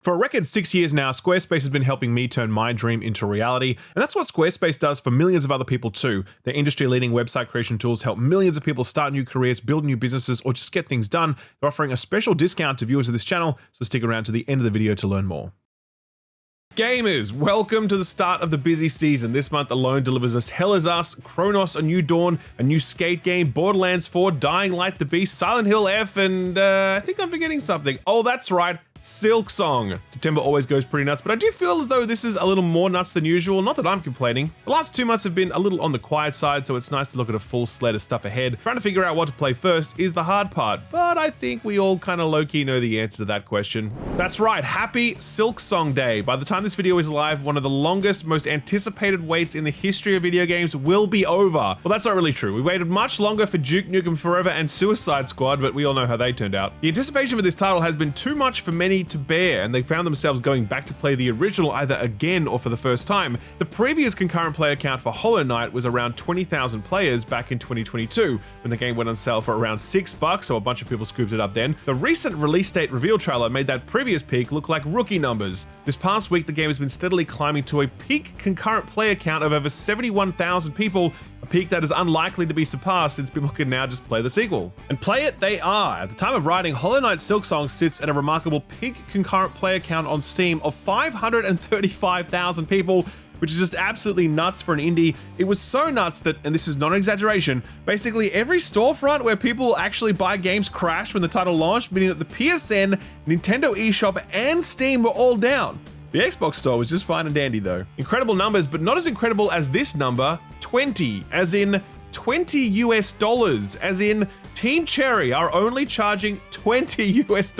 For a record 6 years now, Squarespace has been helping me turn my dream into reality, and that's what Squarespace does for millions of other people too. Their industry-leading website creation tools help millions of people start new careers, build new businesses, or just get things done. They're offering a special discount to viewers of this channel, so stick around to the end of the video to learn more. Gamers, welcome to the start of the busy season. This month alone delivers us Hell Is Us, Chronos: A New Dawn, a new skate game, Borderlands 4, Dying Light the Beast, Silent Hill F, and I think I'm forgetting something. Oh, that's right. Silksong. September always goes pretty nuts, but I do feel as though this is a little more nuts than usual. Not that I'm complaining. The last 2 months have been a little on the quiet side, so it's nice to look at a full slate of stuff ahead. Trying to figure out what to play first is the hard part, but I think we all kind of low-key know the answer to that question. That's right, happy Silksong Day. By the time this video is live, one of the longest, most anticipated waits in the history of video games will be over. Well, that's not really true. We waited much longer for Duke Nukem Forever and Suicide Squad, but we all know how they turned out. The anticipation for this title has been too much for many to bear, and they found themselves going back to play the original either again or for the first time. The previous concurrent player count for Hollow Knight was around 20,000 players back in 2022, when the game went on sale for around $6, so a bunch of people scooped it up then. The recent release date reveal trailer made that previous peak look like rookie numbers. This past week, the game has been steadily climbing to a peak concurrent player count of over 71,000 people, a peak that is unlikely to be surpassed since people can now just play the sequel. And play it they are. At the time of writing, Hollow Knight Silksong sits at a remarkable peak concurrent player count on Steam of 535,000 people, which is just absolutely nuts for an indie. It was so nuts that, and this is not an exaggeration, basically every storefront where people actually buy games crashed when the title launched, meaning that the PSN, Nintendo eShop, and Steam were all down. The Xbox store was just fine and dandy though. Incredible numbers, but not as incredible as this number, 20, as in $20 US, as in Team Cherry are only charging $20 US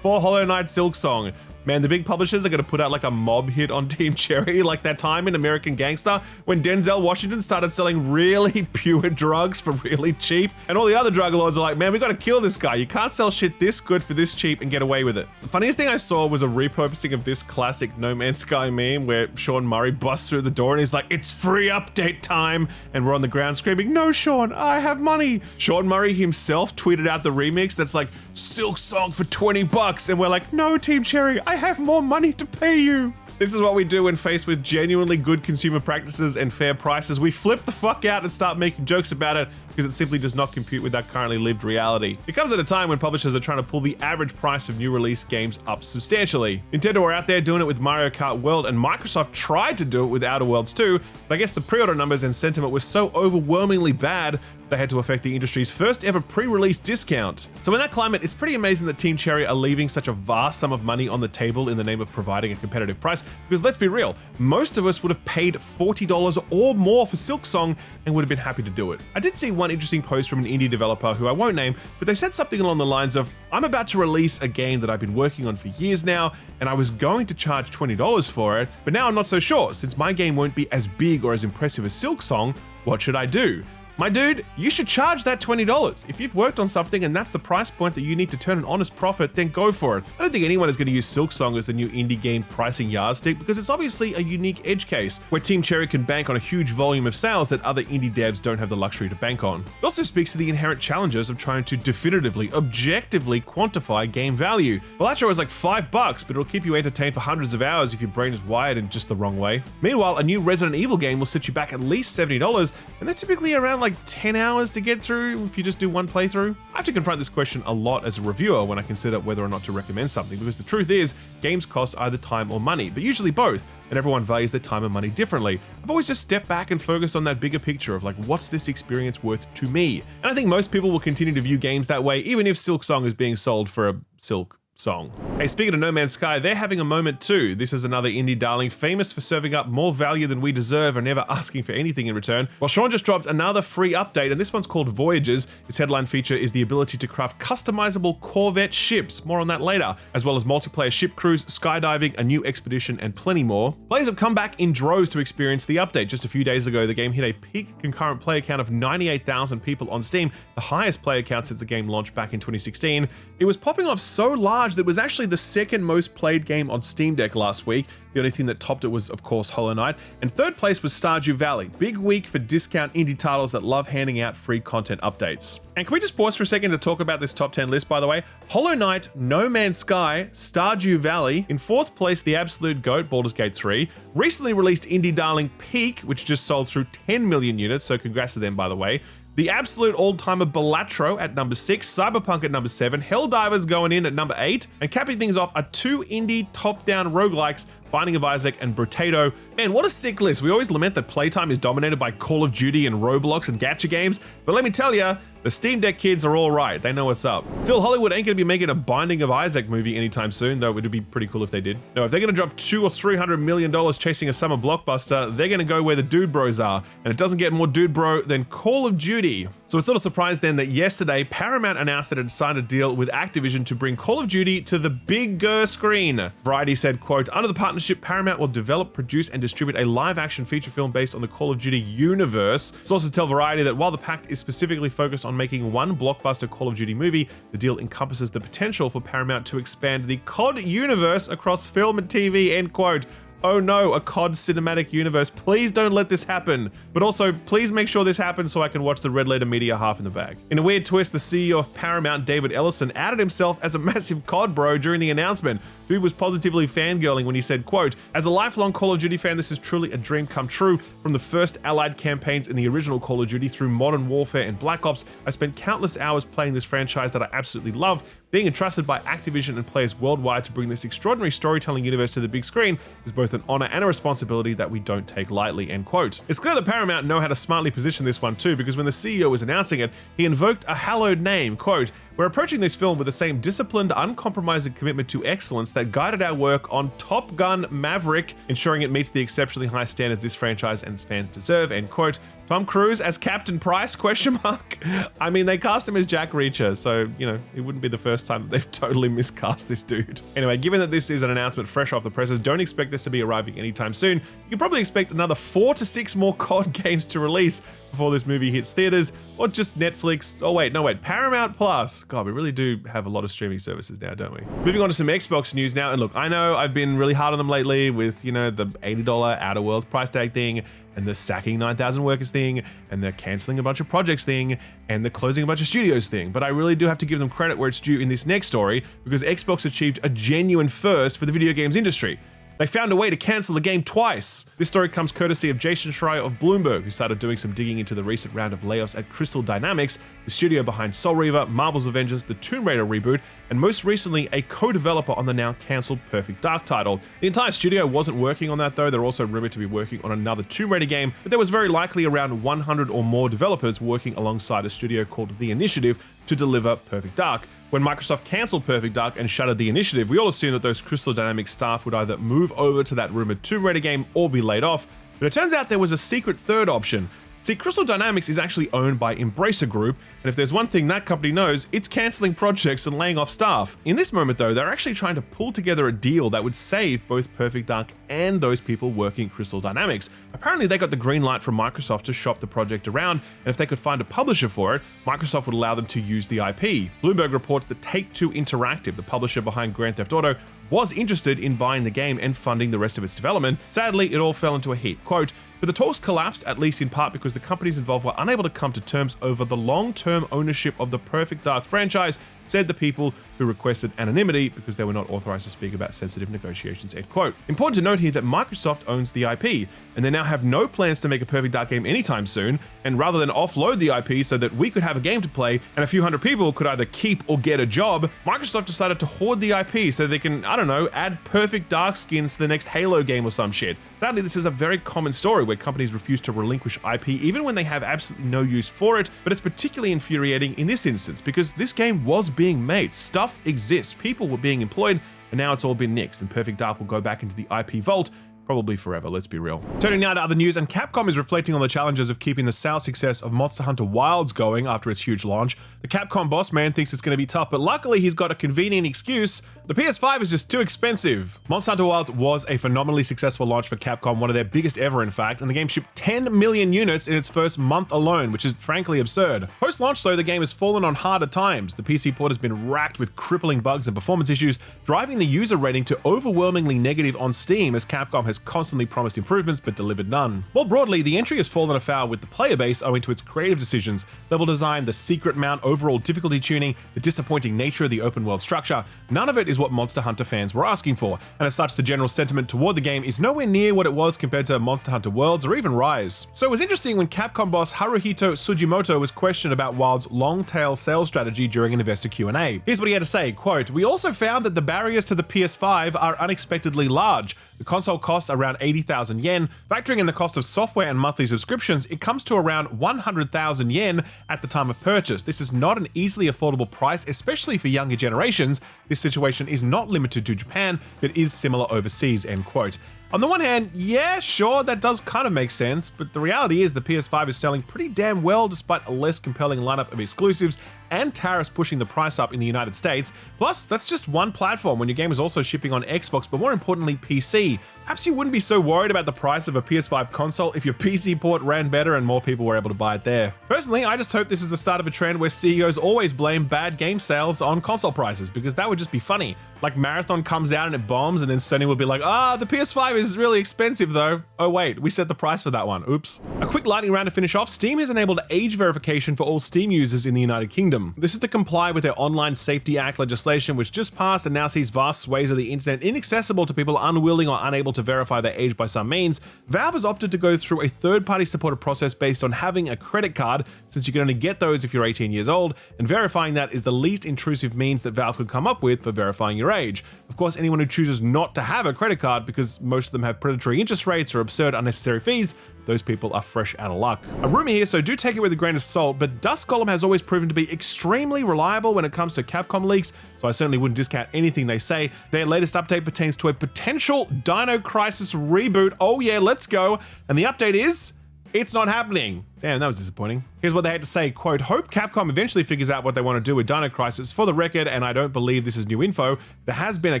for Hollow Knight Silksong. Man, the big publishers are gonna put out like a mob hit on Team Cherry, like that time in American Gangster when Denzel Washington started selling really pure drugs for really cheap, and all the other drug lords are like, man, we gotta kill this guy. You can't sell shit this good for this cheap and get away with it. The funniest thing I saw was a repurposing of this classic No Man's Sky meme where Sean Murray busts through the door and he's like, it's free update time, and we're on the ground screaming, no, Sean, I have money. Sean Murray himself tweeted out the remix that's like, Silksong for $20, and we're like, no, Team Cherry, I have more money to pay you. This is what we do when faced with genuinely good consumer practices and fair prices. We flip the fuck out and start making jokes about it because it simply does not compute with that currently lived reality. It comes at a time when publishers are trying to pull the average price of new release games up substantially. Nintendo were out there doing it with Mario Kart World, and Microsoft tried to do it with Outer Worlds 2, but I guess the pre-order numbers and sentiment were so overwhelmingly bad they had to affect the industry's first ever pre-release discount. So in that climate, it's pretty amazing that Team Cherry are leaving such a vast sum of money on the table in the name of providing a competitive price, because let's be real, most of us would have paid $40 or more for Silksong and would have been happy to do it. I did see one interesting post from an indie developer who I won't name, but they said something along the lines of, I'm about to release a game that I've been working on for years now, and I was going to charge $20 for it, but now I'm not so sure. Since my game won't be as big or as impressive as Silksong, what should I do? My dude, you should charge that $20. If you've worked on something and that's the price point that you need to turn an honest profit, then go for it. I don't think anyone is going to use Silksong as the new indie game pricing yardstick because it's obviously a unique edge case where Team Cherry can bank on a huge volume of sales that other indie devs don't have the luxury to bank on. It also speaks to the inherent challenges of trying to definitively, objectively quantify game value. Well, that show is like $5, but it'll keep you entertained for hundreds of hours if your brain is wired in just the wrong way. Meanwhile, a new Resident Evil game will set you back at least $70, and they're typically around like 10 hours to get through if you just do one playthrough. I have to confront this question a lot as a reviewer when I consider whether or not to recommend something, because the truth is, games cost either time or money, but usually both, and everyone values their time and money differently. I've always just stepped back and focused on that bigger picture of like, what's this experience worth to me? And I think most people will continue to view games that way, even if Silksong is being sold for a silk song. Hey, speaking of No Man's Sky, they're having a moment too. This is another indie darling famous for serving up more value than we deserve and never asking for anything in return. Well, Sean just dropped another free update, and this one's called Voyages. Its headline feature is the ability to craft customizable Corvette ships, more on that later, as well as multiplayer ship crews, skydiving, a new expedition, and plenty more. Players have come back in droves to experience the update. Just a few days ago, the game hit a peak concurrent player count of 98,000 people on Steam, the highest player count since the game launched back in 2016. It was popping off so large that it was actually the second most played game on Steam Deck last week. The only thing that topped it was, of course, Hollow Knight. And third place was Stardew Valley. Big week for discount indie titles that love handing out free content updates. And can we just pause for a second to talk about this top 10 list, by the way? Hollow Knight, No Man's Sky, Stardew Valley. In fourth place, the absolute GOAT, Baldur's Gate 3. Recently released indie darling Peak, which just sold through 10 million units, so congrats to them, by the way. The absolute all-timer Balatro at number 6, Cyberpunk at number 7, Helldivers going in at number 8, and capping things off are 2 indie top-down roguelikes, Binding of Isaac and Brutato. Man, what a sick list. We always lament that playtime is dominated by Call of Duty and Roblox and gacha games, but let me tell ya, the Steam Deck kids are all right. They know what's up. Still, Hollywood ain't gonna be making a Binding of Isaac movie anytime soon, though it would be pretty cool if they did. No, if they're gonna drop $200 or $300 million chasing a summer blockbuster, they're gonna go where the dude bros are, and it doesn't get more dude bro than Call of Duty. So it's not a surprise then that yesterday, Paramount announced that it had signed a deal with Activision to bring Call of Duty to the bigger screen. Variety said, quote, under the partnership, Paramount will develop, produce, and distribute a live-action feature film based on the Call of Duty universe. Sources tell Variety that while the pact is specifically focused on making one blockbuster Call of Duty movie, the deal encompasses the potential for Paramount to expand the COD universe across film and TV, end quote. Oh no, a COD cinematic universe. Please don't let this happen. But also, please make sure this happens so I can watch the Red Letter Media half in the bag. In a weird twist, the CEO of Paramount, David Ellison, outed himself as a massive COD bro during the announcement. Dude was positively fangirling when he said, quote, as a lifelong Call of Duty fan, this is truly a dream come true. From the first Allied campaigns in the original Call of Duty through Modern Warfare and Black Ops, I spent countless hours playing this franchise that I absolutely love. Being entrusted by Activision and players worldwide to bring this extraordinary storytelling universe to the big screen is both an honor and a responsibility that we don't take lightly, end quote. It's clear that Paramount know how to smartly position this one too, because when the CEO was announcing it, he invoked a hallowed name, quote, we're approaching this film with the same disciplined, uncompromising commitment to excellence that guided our work on Top Gun Maverick, ensuring it meets the exceptionally high standards this franchise and its fans deserve, end quote. Tom Cruise as Captain Price, question mark? I mean, they cast him as Jack Reacher, so, you know, it wouldn't be the first time that they've totally miscast this dude. Anyway, given that this is an announcement fresh off the presses, don't expect this to be arriving anytime soon. You can probably expect another 4 to 6 more COD games to release before this movie hits theaters, or just Netflix. Oh wait, no wait, Paramount Plus. God, we really do have a lot of streaming services now, don't we? Moving on to some Xbox news now, and look, I know I've been really hard on them lately with, you know, the $80 Outer Worlds price tag thing, and the sacking 9,000 workers thing, and the canceling a bunch of projects thing, and the closing a bunch of studios thing. But I really do have to give them credit where it's due in this next story, because Xbox achieved a genuine first for the video games industry. They found a way to cancel the game twice. This story comes courtesy of Jason Schreier of Bloomberg, who started doing some digging into the recent round of layoffs at Crystal Dynamics, the studio behind Soul Reaver, Marvel's Avengers, the Tomb Raider reboot, and most recently a co-developer on the now cancelled Perfect Dark title. The entire studio wasn't working on that though. They're also rumored to be working on another Tomb Raider game, but there was very likely around 100 or more developers working alongside a studio called The Initiative to deliver Perfect Dark. When Microsoft cancelled Perfect Dark and shuttered The Initiative, we all assumed that those Crystal Dynamics staff would either move over to that rumored Tomb Raider game or be laid off, but it turns out there was a secret third option. See, Crystal Dynamics is actually owned by Embracer Group, and if there's one thing that company knows, it's cancelling projects and laying off staff. In this moment though, they're actually trying to pull together a deal that would save both Perfect Dark and those people working at Crystal Dynamics. Apparently they got the green light from Microsoft to shop the project around, and if they could find a publisher for it, Microsoft would allow them to use the IP. Bloomberg reports that Take-Two Interactive, the publisher behind Grand Theft Auto, was interested in buying the game and funding the rest of its development. Sadly, it all fell into a heap. Quote, but the talks collapsed, at least in part because the companies involved were unable to come to terms over the long-term ownership of the Perfect Dark franchise, said the people who requested anonymity because they were not authorized to speak about sensitive negotiations, end quote. Important to note here that Microsoft owns the IP, and they now have no plans to make a Perfect Dark game anytime soon, and rather than offload the IP so that we could have a game to play and a few hundred people could either keep or get a job, Microsoft decided to hoard the IP so they can, I don't know, add Perfect Dark skins to the next Halo game or some shit. Sadly, this is a very common story where companies refuse to relinquish IP even when they have absolutely no use for it, but it's particularly infuriating in this instance because this game was being made. Stuff exists, people were being employed, and now it's all been nixed, and Perfect Dark will go back into the IP vault, probably forever, let's be real. Turning now to other news, and Capcom is reflecting on the challenges of keeping the sales success of Monster Hunter Wilds going after its huge launch. The Capcom boss man thinks it's going to be tough, but luckily he's got a convenient excuse. The PS5 is just too expensive. Monster Hunter Wilds was a phenomenally successful launch for Capcom, one of their biggest ever in fact, and the game shipped 10 million units in its first month alone, which is frankly absurd. Post-launch though, the game has fallen on harder times. The PC port has been racked with crippling bugs and performance issues, driving the user rating to overwhelmingly negative on Steam, as Capcom has constantly promised improvements but delivered none. More broadly, the entry has fallen afoul with the player base owing to its creative decisions, level design, the secret mount, overall difficulty tuning, the disappointing nature of the open world structure. None of it is what Monster Hunter fans were asking for, and as such the general sentiment toward the game is nowhere near what it was compared to Monster Hunter Worlds or even Rise. So it was interesting when Capcom boss Haruhito Sugimoto was questioned about Wild's long-tail sales strategy during an investor Q&A. Here's what he had to say, quote, "We also found that the barriers to the PS5 are unexpectedly large. The console costs around 80,000 yen. Factoring in the cost of software and monthly subscriptions, it comes to around 100,000 yen at the time of purchase. This is not an easily affordable price, especially for younger generations. This situation is not limited to Japan, but is similar overseas," end quote. On the one hand, yeah, sure, that does kind of make sense, but the reality is the PS5 is selling pretty damn well despite a less compelling lineup of exclusives and tariffs pushing the price up in the United States. Plus, that's just one platform when your game is also shipping on Xbox, but more importantly, PC. Perhaps you wouldn't be so worried about the price of a PS5 console if your PC port ran better and more people were able to buy it there. Personally, I just hope this is the start of a trend where CEOs always blame bad game sales on console prices, because that would just be funny. Like Marathon comes out and it bombs, and then Sony will be like, the PS5 is really expensive though. Oh wait, we set the price for that one, oops. A quick lightning round to finish off. Steam has enabled age verification for all Steam users in the United Kingdom. This is to comply with their Online Safety Act legislation, which just passed and now sees vast swathes of the internet inaccessible to people unwilling or unable to verify their age by some means. Valve has opted to go through a third-party supported process based on having a credit card, since you can only get those if you're 18 years old, and verifying that is the least intrusive means that Valve could come up with for verifying your age. Of course, anyone who chooses not to have a credit card because most of them have predatory interest rates or absurd unnecessary fees, those people are fresh out of luck. A rumor here, so do take it with a grain of salt, but Dust Golem has always proven to be extremely reliable when it comes to Capcom leaks, so I certainly wouldn't discount anything they say. Their latest update pertains to a potential Dino Crisis reboot. Oh yeah, let's go. And the update is, it's not happening. Damn, that was disappointing. Here's what they had to say, quote, "Hope Capcom eventually figures out what they want to do with Dino Crisis. For the record, and I don't believe this is new info, there has been a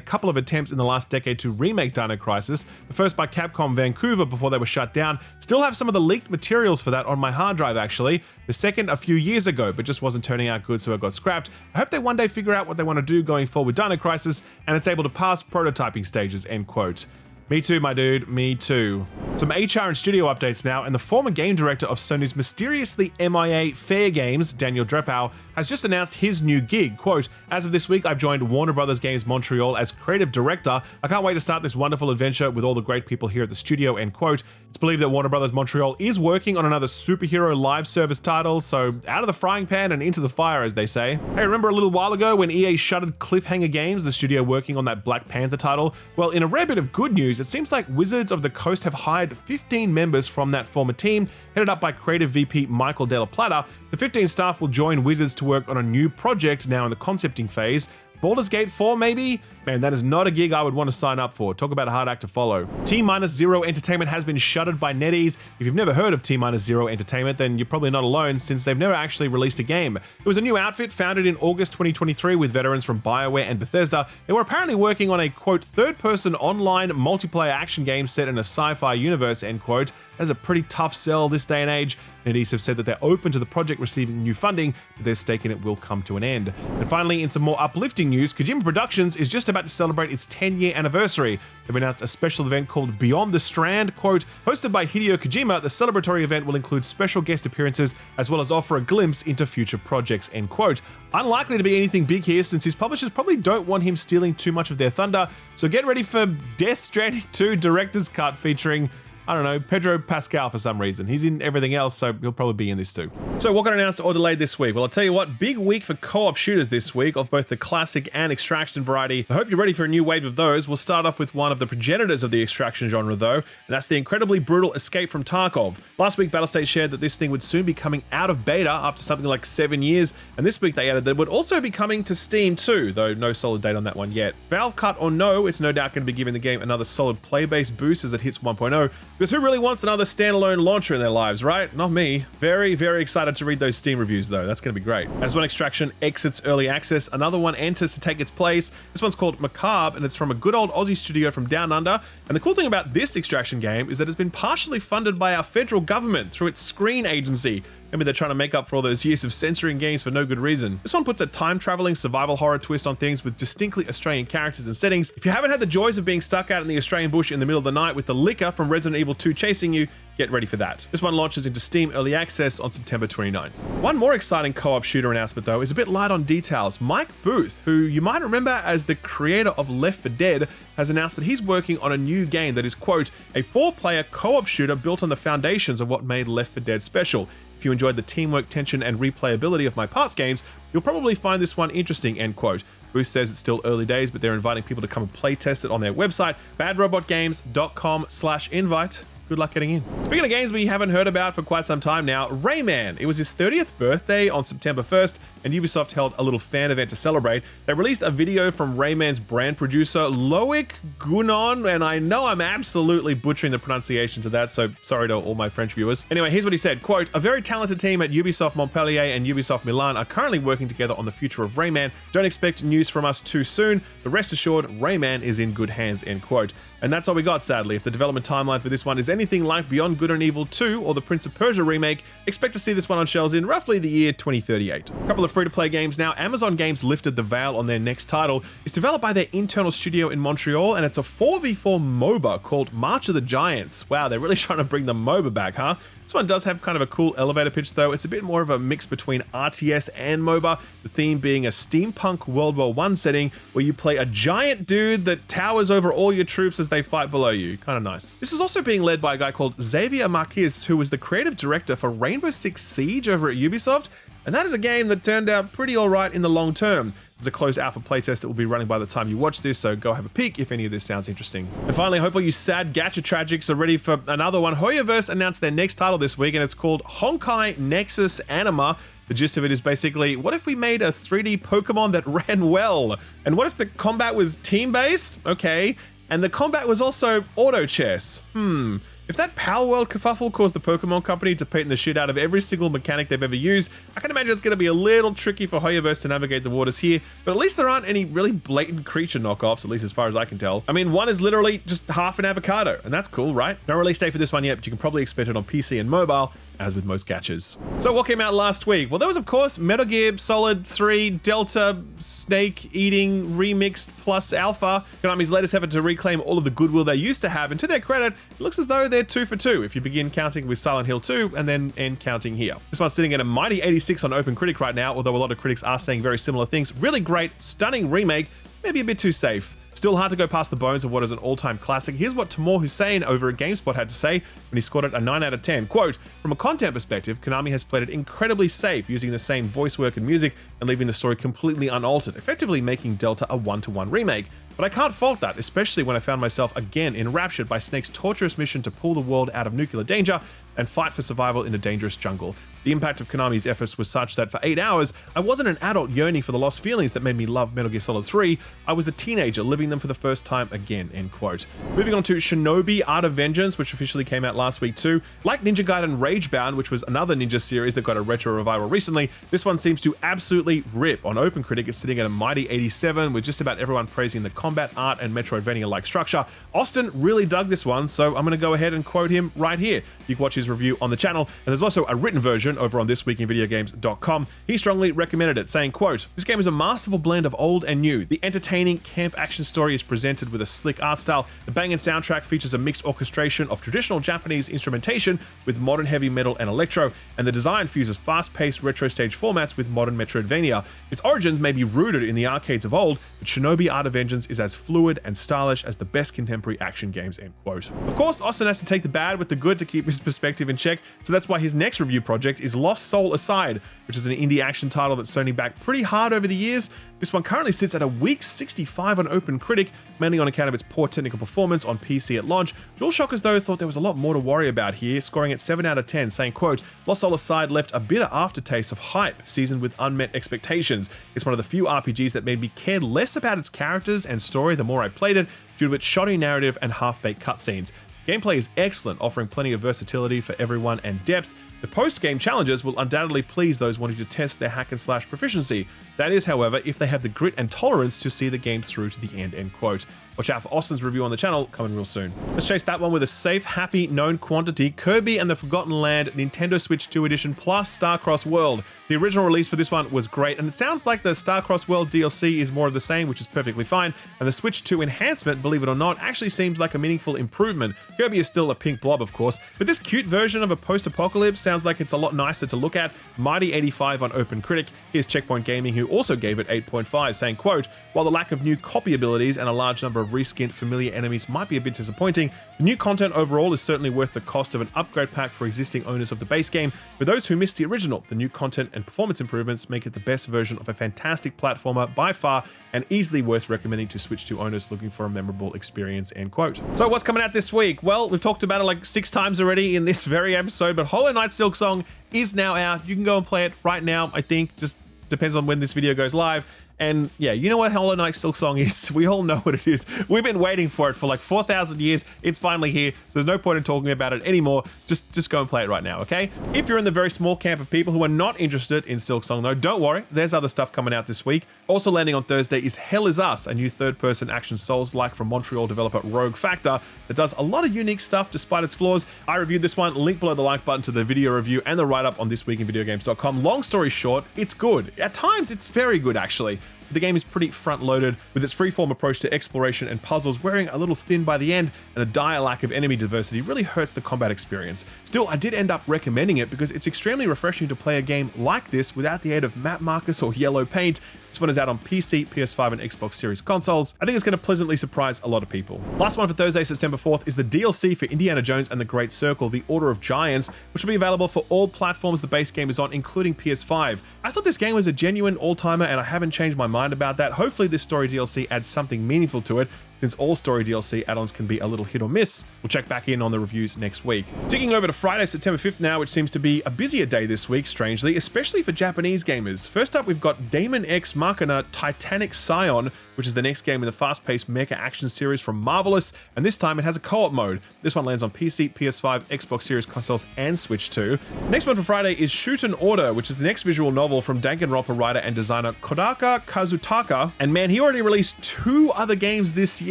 couple of attempts in the last decade to remake Dino Crisis. The first by Capcom Vancouver before they were shut down. Still have some of the leaked materials for that on my hard drive actually. The second a few years ago, but just wasn't turning out good, so it got scrapped. I hope they one day figure out what they want to do going forward with Dino Crisis, and it's able to pass prototyping stages," end quote. Me too, my dude, me too. Some HR and studio updates now, and the former game director of Sony's mysteriously MIA Fair Games, Daniel Drepow, has just announced his new gig. Quote, "As of this week, I've joined Warner Brothers Games Montreal as creative director. I can't wait to start this wonderful adventure with all the great people here at the studio," end quote. It's believed that Warner Brothers Montreal is working on another superhero live service title, so out of the frying pan and into the fire, as they say. Hey, remember a little while ago when EA shuttered Cliffhanger Games, the studio working on that Black Panther title? Well, in a rare bit of good news, it seems like Wizards of the Coast have hired 15 members from that former team, headed up by creative VP Michael Della Plata. The 15 staff will join Wizards to work on a new project now in the concepting phase. Baldur's Gate 4 maybe? Man, that is not a gig I would want to sign up for. Talk about a hard act to follow. T-0 Entertainment has been shuttered by NetEase. If you've never heard of T-0 Entertainment, then you're probably not alone, since they've never actually released a game. It was a new outfit founded in August 2023 with veterans from BioWare and Bethesda. They were apparently working on a, quote, third-person online multiplayer action game set in a sci-fi universe, end quote. That's a pretty tough sell this day and age. NetEase have said that they're open to the project receiving new funding, but their stake in it will come to an end. And finally, in some more uplifting news, Kojima Productions is just about to celebrate its 10-year anniversary. They've announced a special event called Beyond the Strand. Quote, "Hosted by Hideo Kojima, the celebratory event will include special guest appearances as well as offer a glimpse into future projects," end quote. Unlikely to be anything big here, since his publishers probably don't want him stealing too much of their thunder, so get ready for Death Stranding 2 Director's Cut featuring, I don't know, Pedro Pascal for some reason. He's in everything else, so he'll probably be in this too. So what got announced or delayed this week? Well, I'll tell you what, big week for co-op shooters this week of both the classic and extraction variety. So I hope you're ready for a new wave of those. We'll start off with one of the progenitors of the extraction genre though, and that's the incredibly brutal Escape from Tarkov. Last week, Battlestate shared that this thing would soon be coming out of beta after something like 7 years, and this week they added that it would also be coming to Steam too, though no solid date on that one yet. Valve cut or no, it's no doubt going to be giving the game another solid play-based boost as it hits 1.0, because who really wants another standalone launcher in their lives, right? Not me. Very, very excited to read those Steam reviews though. That's going to be great. As one extraction exits early access, another one enters to take its place. This one's called Macabre, and it's from a good old Aussie studio from Down Under. And the cool thing about this extraction game is that it's been partially funded by our federal government through its screen agency. Maybe they're trying to make up for all those years of censoring games for no good reason. This one puts a time-traveling survival horror twist on things with distinctly Australian characters and settings. If you haven't had the joys of being stuck out in the Australian bush in the middle of the night with the licker from Resident Evil 2 chasing you, get ready for that. This one launches into Steam Early Access on September 29th. One more exciting co-op shooter announcement though is a bit light on details. Mike Booth, who you might remember as the creator of Left 4 Dead, has announced that he's working on a new game that is, quote, a 4-player co-op shooter built on the foundations of what made Left 4 Dead special. If you enjoyed the teamwork, tension, and replayability of my past games, you'll probably find this one interesting, end quote. Booth says it's still early days, but they're inviting people to come and play test it on their website, badrobotgames.com/invite. Good luck getting in. Speaking of games we haven't heard about for quite some time now, Rayman. It was his 30th birthday on September 1st, and Ubisoft held a little fan event to celebrate. They released a video from Rayman's brand producer, Loic Gunon, and I know I'm absolutely butchering the pronunciation to that, so sorry to all my French viewers. Anyway, here's what he said, quote, a very talented team at Ubisoft Montpellier and Ubisoft Milan are currently working together on the future of Rayman. Don't expect news from us too soon, but rest assured, Rayman is in good hands, end quote. And that's all we got, sadly. If the development timeline for this one is anything like Beyond Good and Evil 2 or the Prince of Persia remake, expect to see this one on shelves in roughly the year 2038. A couple of free-to-play games now. Amazon Games lifted the veil on their next title. It's developed by their internal studio in Montreal, and it's a 4v4 MOBA called March of the Giants. Wow, they're really trying to bring the MOBA back, huh? This one does have kind of a cool elevator pitch though. It's a bit more of a mix between RTS and MOBA, the theme being a steampunk World War I setting where you play a giant dude that towers over all your troops as they fight below you. Kind of nice. This is also being led by a guy called Xavier Marquis, who was the creative director for Rainbow Six Siege over at Ubisoft, and that is a game that turned out pretty alright in the long term. There's a closed alpha playtest that will be running by the time you watch this, so go have a peek if any of this sounds interesting. And finally, I hope all you sad gacha tragics are ready for another one. Hoyoverse announced their next title this week, and it's called Honkai Nexus Anima. The gist of it is basically, what if we made a 3D Pokemon that ran well? And what if the combat was team-based? Okay. And the combat was also auto chess. If that Pal World kerfuffle caused the Pokemon Company to patent the shit out of every single mechanic they've ever used, I can imagine it's going to be a little tricky for Hoyoverse to navigate the waters here, but at least there aren't any really blatant creature knockoffs, at least as far as I can tell. I mean, one is literally just half an avocado, and that's cool, right? No release date for this one yet, but you can probably expect it on PC and mobile, as with most gachas. So what came out last week? Well, there was of course Metal Gear Solid 3 Delta Snake Eating Remixed Plus Alpha, Konami's latest effort to reclaim all of the goodwill they used to have, and to their credit, it looks as though they're 2 for 2 if you begin counting with Silent Hill 2 and then end counting here. This one's sitting at a mighty 86 on OpenCritic right now, although a lot of critics are saying very similar things. Really great, stunning remake, maybe a bit too safe. Still hard to go past the bones of what is an all-time classic. Here's what Timur Hussein over at GameSpot had to say when he scored it a 9 out of 10. Quote, from a content perspective, Konami has played it incredibly safe, using the same voice work and music and leaving the story completely unaltered, effectively making Delta a 1-to-1 remake. But I can't fault that, especially when I found myself again enraptured by Snake's torturous mission to pull the world out of nuclear danger and fight for survival in a dangerous jungle. The impact of Konami's efforts was such that for 8 hours, I wasn't an adult yearning for the lost feelings that made me love Metal Gear Solid 3, I was a teenager living them for the first time again, end quote. Moving on to Shinobi Art of Vengeance, which officially came out last week too. Like Ninja Gaiden Ragebound, which was another ninja series that got a retro revival recently, this one seems to absolutely rip. On OpenCritic, it's sitting at a mighty 87, with just about everyone praising the combat, art, and Metroidvania-like structure. Austin really dug this one, so I'm going to go ahead and quote him right here. You can watch his review on the channel, and there's also a written version over on thisweekinvideogames.com. He strongly recommended it, saying, quote, this game is a masterful blend of old and new. The entertaining camp action story is presented with a slick art style. The banging soundtrack features a mixed orchestration of traditional Japanese instrumentation with modern heavy metal and electro, and the design fuses fast-paced retro stage formats with modern Metroidvania. Its origins may be rooted in the arcades of old, but Shinobi Art of Vengeance is as fluid and stylish as the best contemporary action games, end quote. Of course, Austin has to take the bad with the good to keep his perspective in check, so that's why his next review project is Lost Soul Aside, which is an indie action title that Sony backed pretty hard over the years. This one currently sits at a weak 65 on OpenCritic, mainly on account of its poor technical performance on PC at launch. DualShockers though thought there was a lot more to worry about here, scoring at 7 out of 10, saying, quote, Lost Soul Aside left a bitter aftertaste of hype, seasoned with unmet expectations. It's one of the few RPGs that made me care less about its characters and story the more I played it, due to its shoddy narrative and half-baked cutscenes. Gameplay is excellent, offering plenty of versatility for everyone and depth. The post-game challenges will undoubtedly please those wanting to test their hack-and-slash proficiency. That is, however, if they have the grit and tolerance to see the game through to the end quote. Watch out for Austin's review on the channel, coming real soon. Let's chase that one with a safe, happy, known quantity, Kirby and the Forgotten Land Nintendo Switch 2 Edition plus Starcross World. The original release for this one was great, and it sounds like the Starcross World DLC is more of the same, which is perfectly fine, and the Switch 2 enhancement, believe it or not, actually seems like a meaningful improvement. Kirby is still a pink blob, of course, but this cute version of a post-apocalypse sounds like it's a lot nicer to look at. Mighty 85 on OpenCritic. Here's Checkpoint Gaming, who also gave it 8.5, saying, quote, while the lack of new copy abilities and a large number of reskinned familiar enemies might be a bit disappointing, the new content overall is certainly worth the cost of an upgrade pack for existing owners of the base game. For those who missed the original, the new content and performance improvements make it the best version of a fantastic platformer by far, and easily worth recommending to Switch 2 owners looking for a memorable experience, end quote. So what's coming out this week? Well, we've talked about it like 6 times already in this very episode, but Knight Silksong is now out. You can go and play it right now, I think. Just depends on when this video goes live. And yeah, you know what Knight Silksong is? We all know what it is. We've been waiting for it for like 4,000 years. It's finally here, so there's no point in talking about it anymore. Just go and play it right now, okay? If you're in the very small camp of people who are not interested in Silksong though, don't worry, there's other stuff coming out this week. Also landing on Thursday is Hell Is Us, a new third-person action Souls-like from Montreal developer Rogue Factor that does a lot of unique stuff despite its flaws. I reviewed this one, link below the like button to the video review and the write-up on thisweekinvideogames.com. Long story short, it's good. At times, it's very good actually. The game is pretty front-loaded, with its freeform approach to exploration and puzzles wearing a little thin by the end, and a dire lack of enemy diversity really hurts the combat experience. Still, I did end up recommending it because it's extremely refreshing to play a game like this without the aid of map markers or yellow paint. This one is out on PC, PS5, and Xbox Series consoles. I think it's going to pleasantly surprise a lot of people. Last one for Thursday, September 4th is the DLC for Indiana Jones and the Great Circle, The Order of Giants, which will be available for all platforms the base game is on, including PS5. I thought this game was a genuine all-timer, and I haven't changed my mind about that. Hopefully this story DLC adds something meaningful to it, since all story DLC add-ons can be a little hit or miss. We'll check back in on the reviews next week. Ticking over to Friday, September 5th now, which seems to be a busier day this week, strangely, especially for Japanese gamers. First up, we've got Daemon X Machina Titanic Scion, which is the next game in the fast-paced mecha action series from Marvelous, and this time it has a co-op mode. This one lands on PC, PS5, Xbox Series consoles, and Switch 2. Next one for Friday is Shoot an Order, which is the next visual novel from Danganronpa writer and designer Kodaka Kazutaka, and man, he already released 2 other games this year.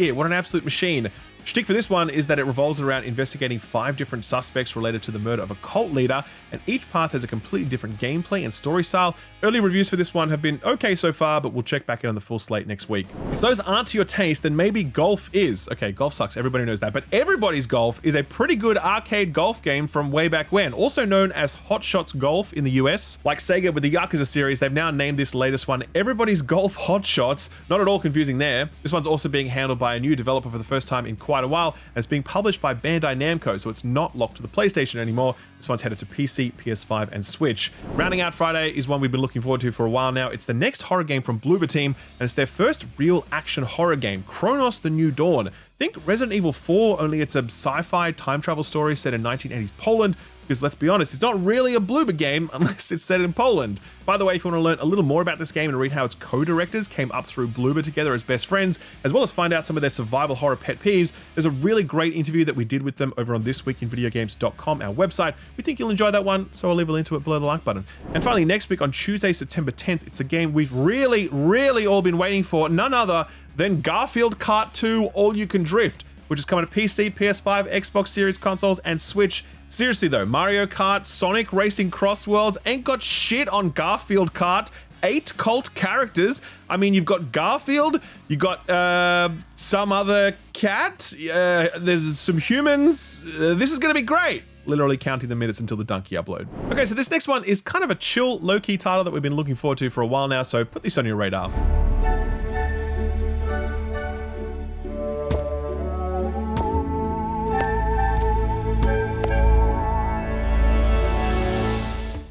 What an absolute machine. Shtick for this one is that it revolves around investigating 5 different suspects related to the murder of a cult leader, and each path has a completely different gameplay and story style. Early reviews for this one have been okay so far, but we'll check back in on the full slate next week. If those aren't to your taste, then maybe golf is. Okay, golf sucks, everybody knows that, but Everybody's Golf is a pretty good arcade golf game from way back when, also known as Hot Shots Golf in the US. Like Sega with the Yakuza series, they've now named this latest one Everybody's Golf Hot Shots. Not at all confusing there. This one's also being handled by a new developer for the first time in quite a while, and it's being published by Bandai Namco, so it's not locked to the PlayStation anymore. This one's headed to PC, PS5, and Switch. Rounding out Friday is one we've been looking forward to for a while now. It's the next horror game from Bloober Team, and it's their first real action horror game, Kronos: The New Dawn. Think Resident Evil 4, only it's a sci-fi time travel story set in 1980s Poland, because let's be honest, it's not really a Bloober game unless it's set in Poland. By the way, if you want to learn a little more about this game and read how its co-directors came up through Bloober together as best friends, as well as find out some of their survival horror pet peeves, there's a really great interview that we did with them over on thisweekinvideogames.com, our website. We think you'll enjoy that one, so I'll leave a link to it below the like button. And finally, next week on Tuesday, September 10th, it's the game we've really all been waiting for, none other than Garfield Kart 2 All You Can Drift, which is coming to PC, PS5, Xbox Series consoles, and Switch. Seriously though, Mario Kart, Sonic Racing Cross Worlds ain't got shit on Garfield Kart. 8 cult characters. I mean, you've got Garfield, you got some other cat, there's some humans. This is gonna be great. Literally counting the minutes until the donkey upload. Okay, so this next one is kind of a chill, low-key title that we've been looking forward to for a while now, so put this on your radar.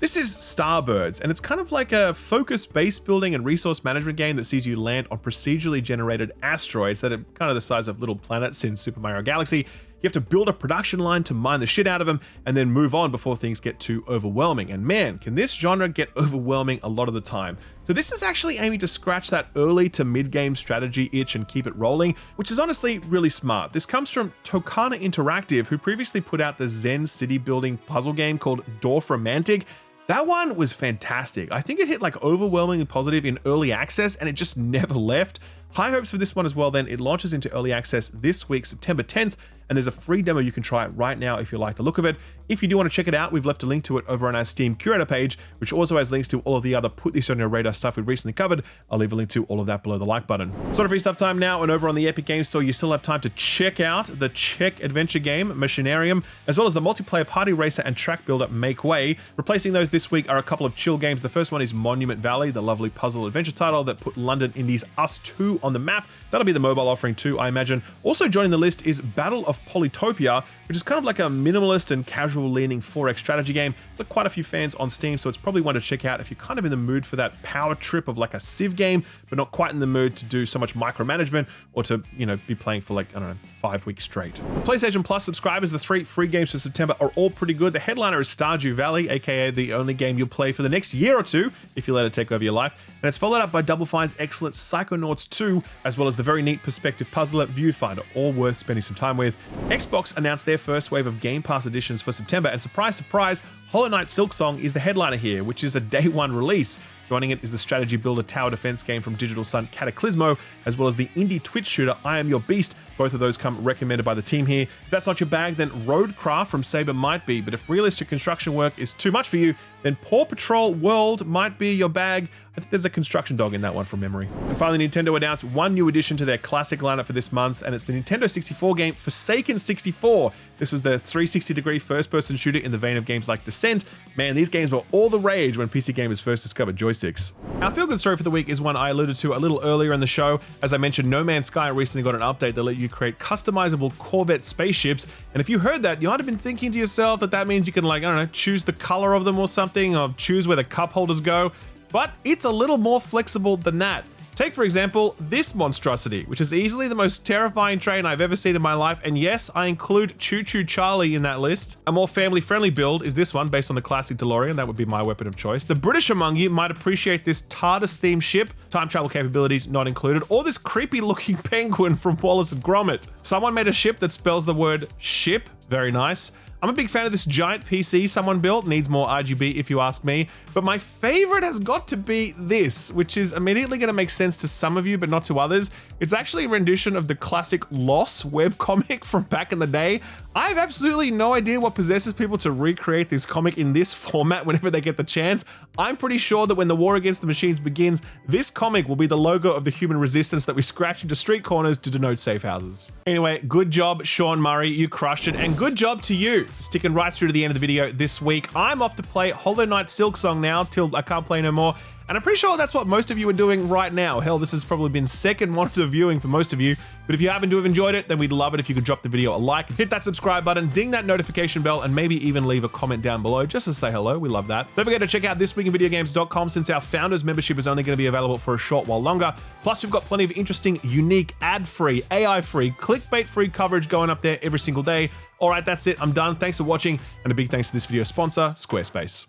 This is Starbirds, and it's kind of like a focused base building and resource management game that sees you land on procedurally generated asteroids that are kind of the size of little planets in Super Mario Galaxy. You have to build a production line to mine the shit out of them and then move on before things get too overwhelming. And man, can this genre get overwhelming a lot of the time. So this is actually aiming to scratch that early to mid-game strategy itch and keep it rolling, which is honestly really smart. This comes from Tokana Interactive, who previously put out the Zen city building puzzle game called Dwarf Romantic. That one was fantastic. I think it hit like overwhelmingly positive in early access and it just never left. High hopes for this one as well then. It launches into early access this week, September 10th, and there's a free demo you can try right now if you like the look of it. If you do want to check it out, we've left a link to it over on our Steam curator page, which also has links to all of the other put this on your radar stuff we've recently covered. I'll leave a link to all of that below the like button. Sort of free stuff time now, and over on the Epic Games Store, you still have time to check out the Czech adventure game, Machinarium, as well as the multiplayer party racer and track builder Make Way. Replacing those this week are a couple of chill games. The first one is Monument Valley, the lovely puzzle adventure title that put London Indies Us 2 on the map. That'll be the mobile offering too, I imagine. Also joining the list is Battle of Polytopia, which is kind of like a minimalist and casual leaning 4X strategy game. It's got quite a few fans on Steam, so it's probably one to check out if you're kind of in the mood for that power trip of like a Civ game, but not quite in the mood to do so much micromanagement or to, you know, be playing for like, I don't know, 5 weeks straight. For PlayStation Plus subscribers, the 3 free games for September are all pretty good. The headliner is Stardew Valley, aka the only game you'll play for the next year or two if you let it take over your life. And it's followed up by Double Fine's excellent Psychonauts 2, as well as the very neat perspective puzzler Viewfinder, all worth spending some time with. Xbox announced their first wave of Game Pass editions for September, and surprise, surprise, Hollow Knight Silksong is the headliner here, which is a day one release. Joining it is the strategy builder tower defense game from Digital Sun Cataclysmo, as well as the indie Twitch shooter I Am Your Beast. Both of those come recommended by the team here. If that's not your bag, then Roadcraft from Saber might be, but if realistic construction work is too much for you, then Paw Patrol World might be your bag. I think there's a construction dog in that one from memory. And finally, Nintendo announced one new addition to their classic lineup for this month, and it's the Nintendo 64 game Forsaken 64. This was the 360-degree first-person shooter in the vein of games like Descent. Man, these games were all the rage when PC gamers first discovered joysticks. Our feel-good story for the week is one I alluded to a little earlier in the show. As I mentioned, No Man's Sky recently got an update that let you create customizable Corvette spaceships, and if you heard that, you might have been thinking to yourself that means you can, like, I don't know, choose the color of them or something, or choose where the cup holders go. But it's a little more flexible than that. Take, for example, this monstrosity, which is easily the most terrifying train I've ever seen in my life, and yes, I include Choo Choo Charlie in that list. A more family-friendly build is this one, based on the classic DeLorean. That would be my weapon of choice. The British among you might appreciate this TARDIS-themed ship, time travel capabilities not included, or this creepy-looking penguin from Wallace and Gromit. Someone made a ship that spells the word ship. Very nice. I'm a big fan of this giant PC someone built, needs more RGB if you ask me, but my favorite has got to be this, which is immediately going to make sense to some of you, but not to others. It's actually a rendition of the classic Loss webcomic from back in the day. I have absolutely no idea what possesses people to recreate this comic in this format whenever they get the chance. I'm pretty sure that when the war against the machines begins, this comic will be the logo of the human resistance that we scratch into street corners to denote safe houses. Anyway, good job, Sean Murray, you crushed it, and good job to you for sticking right through to the end of the video this week. I'm off to play Hollow Knight Silksong now till I can't play no more. And I'm pretty sure that's what most of you are doing right now. Hell, this has probably been second monitor viewing for most of you. But if you happen to have enjoyed it, then we'd love it if you could drop the video a like, hit that subscribe button, ding that notification bell, and maybe even leave a comment down below just to say hello. We love that. Don't forget to check out thisweekinvideogames.com since our founders membership is only going to be available for a short while longer. Plus, we've got plenty of interesting, unique, ad-free, AI-free, clickbait-free coverage going up there every single day. All right, that's it. I'm done. Thanks for watching, and a big thanks to this video sponsor, Squarespace.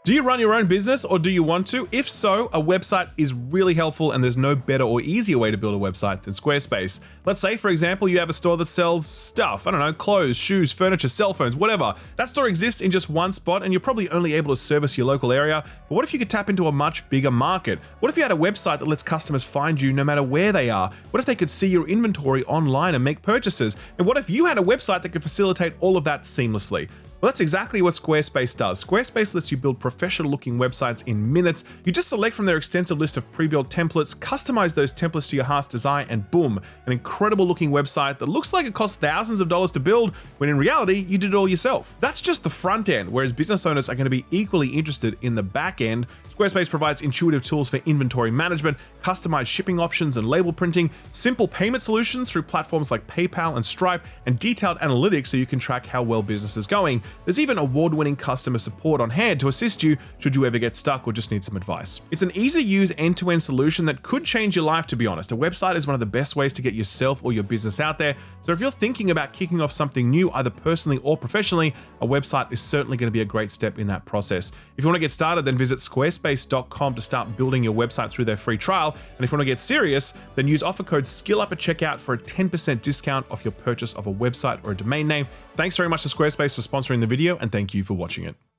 Do you run your own business or do you want to? If so, a website is really helpful and there's no better or easier way to build a website than Squarespace. Let's say, for example, you have a store that sells stuff, I don't know, clothes, shoes, furniture, cell phones, whatever. That store exists in just one spot and you're probably only able to service your local area. But what if you could tap into a much bigger market? What if you had a website that lets customers find you no matter where they are? What if they could see your inventory online and make purchases? And what if you had a website that could facilitate all of that seamlessly? Well, that's exactly what Squarespace does. Squarespace lets you build professional looking websites in minutes. You just select from their extensive list of pre-built templates, customize those templates to your heart's desire, and boom, an incredible looking website that looks like it costs thousands of dollars to build, when in reality, you did it all yourself. That's just the front end, whereas business owners are going to be equally interested in the back end. Squarespace provides intuitive tools for inventory management, customized shipping options and label printing, simple payment solutions through platforms like PayPal and Stripe, and detailed analytics so you can track how well business is going. There's even award-winning customer support on hand to assist you should you ever get stuck or just need some advice. It's an easy-to-use end-to-end solution that could change your life, to be honest. A website is one of the best ways to get yourself or your business out there. So if you're thinking about kicking off something new, either personally or professionally, a website is certainly going to be a great step in that process. If you want to get started, then visit squarespace.com to start building your website through their free trial. And if you want to get serious, then use offer code SKILLUP at checkout for a 10% discount off your purchase of a website or a domain name. Thanks very much to Squarespace for sponsoring the video, and thank you for watching it.